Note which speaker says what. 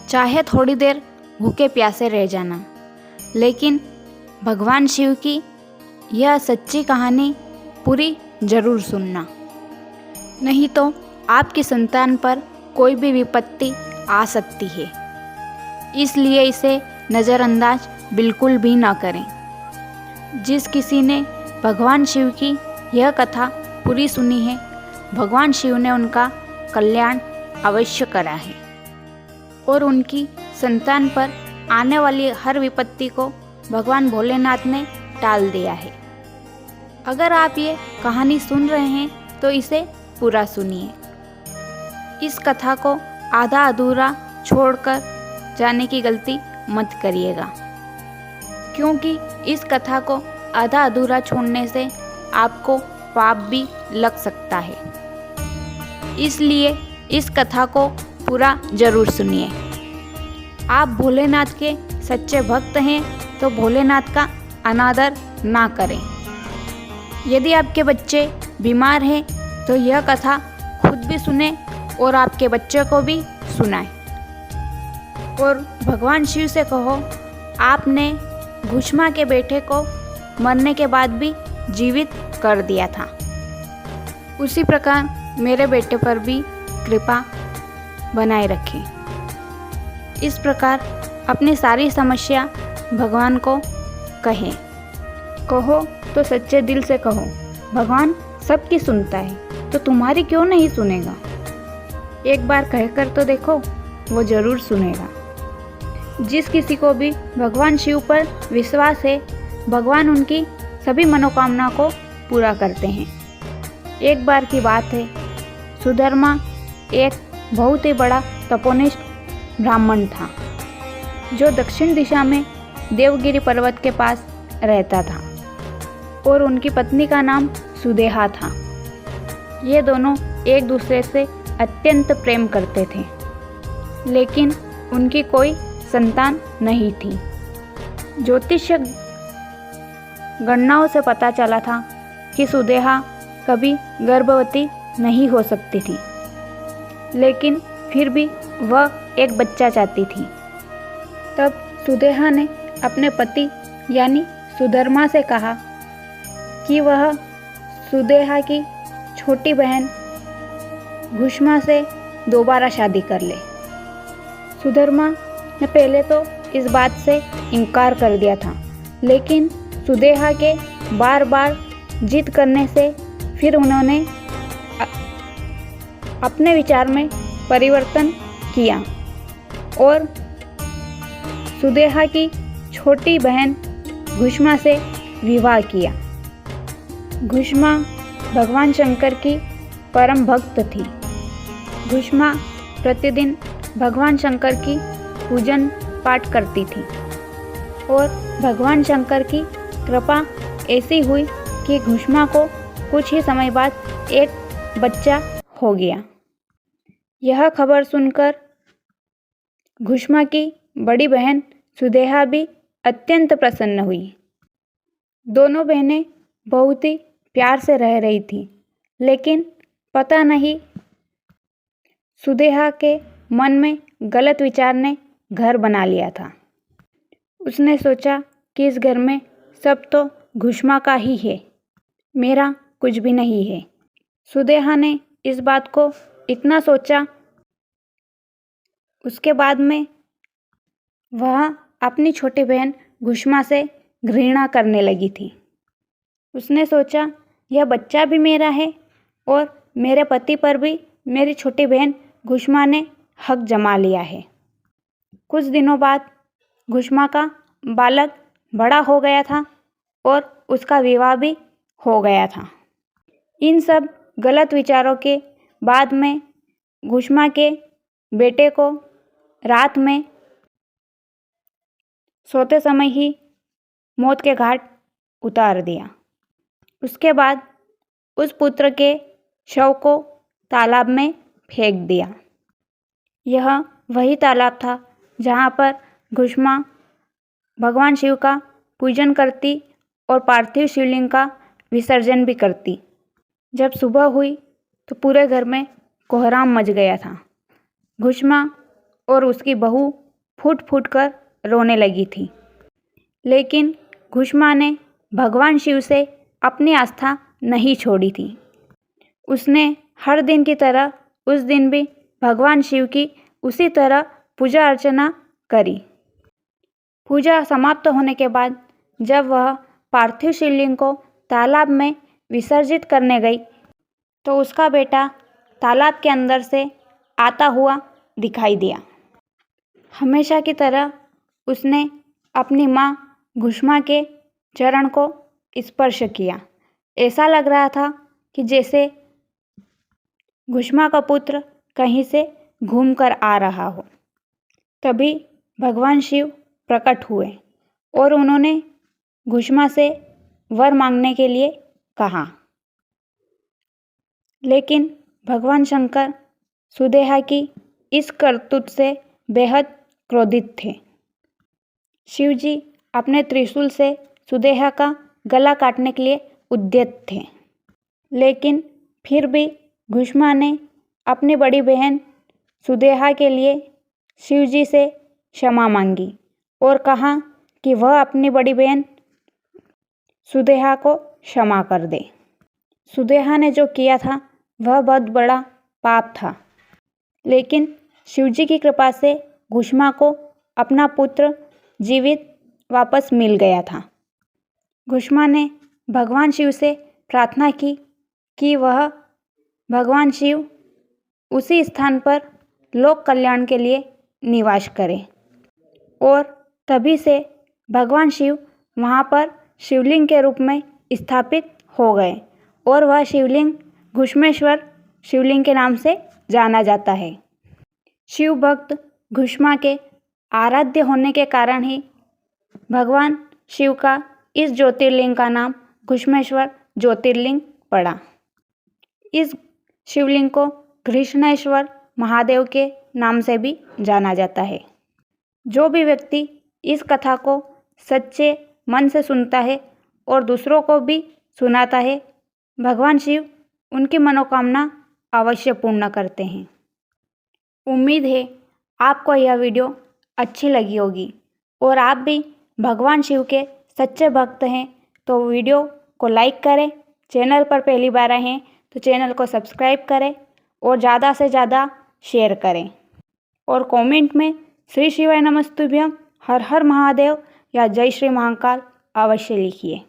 Speaker 1: चाहे थोड़ी देर भूखे प्यासे रह जाना, लेकिन भगवान शिव की यह सच्ची कहानी पूरी जरूर सुनना, नहीं तो आपकी संतान पर कोई भी विपत्ति आ सकती है। इसलिए इसे नज़रअंदाज बिल्कुल भी ना करें। जिस किसी ने भगवान शिव की यह कथा पूरी सुनी है, भगवान शिव ने उनका कल्याण अवश्य करा है और उनकी संतान पर आने वाली हर विपत्ति को भगवान भोलेनाथ ने टाल दिया है। अगर आप ये कहानी सुन रहे हैं तो इसे पूरा सुनिए। इस कथा को आधा अधूरा छोड़कर जाने की गलती मत करिएगा, क्योंकि इस कथा को आधा अधूरा छोड़ने से आपको पाप भी लग सकता है। इसलिए इस कथा को पूरा जरूर सुनिए। आप भोलेनाथ के सच्चे भक्त हैं तो भोलेनाथ का अनादर ना करें। यदि आपके बच्चे बीमार हैं तो यह कथा खुद भी सुने और आपके बच्चे को भी सुनाएं। और भगवान शिव से कहो, आपने घुष्मा के बेटे को मरने के बाद भी जीवित कर दिया था, उसी प्रकार मेरे बेटे पर भी कृपा बनाए रखें। इस प्रकार अपनी सारी समस्या भगवान को कहें। कहो तो सच्चे दिल से कहो, भगवान सबकी सुनता है तो तुम्हारी क्यों नहीं सुनेगा। एक बार कहकर तो देखो, वो जरूर सुनेगा। जिस किसी को भी भगवान शिव पर विश्वास है, भगवान उनकी सभी मनोकामना को पूरा करते हैं। एक बार की बात है, सुधर्मा एक बहुत ही बड़ा तपोनिष्ठ ब्राह्मण था, जो दक्षिण दिशा में देवगिरी पर्वत के पास रहता था और उनकी पत्नी का नाम सुदेहा था। ये दोनों एक दूसरे से अत्यंत प्रेम करते थे, लेकिन उनकी कोई संतान नहीं थी। ज्योतिष्य गणनाओं से पता चला था कि सुदेहा कभी गर्भवती नहीं हो सकती थी, लेकिन फिर भी वह एक बच्चा चाहती थी। तब सुदेहा ने अपने पति यानी सुधर्मा से कहा कि वह सुदेहा की छोटी बहन घुष्मा से दोबारा शादी कर ले। सुधर्मा ने पहले तो इस बात से इनकार कर दिया था, लेकिन सुदेहा के बार बार जिद करने से फिर उन्होंने अपने विचार में परिवर्तन किया और सुदेहा की छोटी बहन घुष्मा से विवाह किया। घुष्मा भगवान शंकर की परम भक्त थी। घुष्मा प्रतिदिन भगवान शंकर की पूजन पाठ करती थी और भगवान शंकर की कृपा ऐसी हुई कि घुष्मा को कुछ ही समय बाद एक बच्चा हो गया। यह खबर सुनकर घुष्मा की बड़ी बहन सुदेहा भी अत्यंत प्रसन्न हुई। दोनों बहनें बहुत ही प्यार से रह रही थी, लेकिन पता नहीं सुदेहा के मन में गलत विचार ने घर बना लिया था। उसने सोचा कि इस घर में सब तो घुष्मा का ही है, मेरा कुछ भी नहीं है। सुदेहा ने इस बात को इतना सोचा, उसके बाद में वह अपनी छोटी बहन घुष्मा से घृणा करने लगी थी। उसने सोचा, यह बच्चा भी मेरा है और मेरे पति पर भी मेरी छोटी बहन घुष्मा ने हक जमा लिया है। कुछ दिनों बाद घुष्मा का बालक बड़ा हो गया था और उसका विवाह भी हो गया था। इन सब गलत विचारों के बाद में घुष्मा के बेटे को रात में सोते समय ही मौत के घाट उतार दिया। उसके बाद उस पुत्र के शव को तालाब में फेंक दिया। यह वही तालाब था जहाँ पर घुष्मा भगवान शिव का पूजन करती और पार्थिव शिवलिंग का विसर्जन भी करती। जब सुबह हुई तो पूरे घर में कोहराम मच गया था। घुष्मा और उसकी बहू फूट फूट कर रोने लगी थी। लेकिन घुष्मा ने भगवान शिव से अपनी आस्था नहीं छोड़ी थी। उसने हर दिन की तरह उस दिन भी भगवान शिव की उसी तरह पूजा अर्चना करी। पूजा समाप्त होने के बाद जब वह पार्थिव शिवलिंग को तालाब में विसर्जित करने गई तो उसका बेटा तालाब के अंदर से आता हुआ दिखाई दिया। हमेशा की तरह उसने अपनी माँ घुष्मा के चरण को स्पर्श किया। ऐसा लग रहा था कि जैसे घुष्मा का पुत्र कहीं से घूमकर आ रहा हो। तभी भगवान शिव प्रकट हुए और उन्होंने घुष्मा से वर मांगने के लिए कहा। लेकिन भगवान शंकर सुदेहा की इस करतूत से बेहद क्रोधित थे। शिवजी अपने त्रिशूल से सुदेहा का गला काटने के लिए उद्यत थे। लेकिन फिर भी घुष्मा ने अपनी बड़ी बहन सुदेहा के लिए शिवजी से क्षमा मांगी और कहा कि वह अपनी बड़ी बहन सुदेहा को क्षमा कर दे। सुदेहा ने जो किया था वह बहुत बड़ा पाप था, लेकिन शिवजी की कृपा से घुष्मा को अपना पुत्र जीवित वापस मिल गया था। घुष्मा ने भगवान शिव से प्रार्थना की कि वह भगवान शिव उसी स्थान पर लोक कल्याण के लिए निवास करें, और तभी से भगवान शिव वहाँ पर शिवलिंग के रूप में स्थापित हो गए और वह शिवलिंग घुष्मेश्वर शिवलिंग के नाम से जाना जाता है। शिव भक्त घुष्मा के आराध्य होने के कारण ही भगवान शिव का इस ज्योतिर्लिंग का नाम घुष्मेश्वर ज्योतिर्लिंग पड़ा। इस शिवलिंग को घृष्णेश्वर महादेव के नाम से भी जाना जाता है। जो भी व्यक्ति इस कथा को सच्चे मन से सुनता है और दूसरों को भी सुनाता है, भगवान शिव उनकी मनोकामना अवश्य पूर्ण करते हैं। उम्मीद है आपको यह वीडियो अच्छी लगी होगी और आप भी भगवान शिव के सच्चे भक्त हैं तो वीडियो को लाइक करें। चैनल पर पहली बार आए हैं तो चैनल को सब्सक्राइब करें और ज़्यादा से ज़्यादा शेयर करें और कमेंट में श्री शिवाय नमस्तुभ्यम, हर हर महादेव या जय श्री महाकाल अवश्य लिखिए।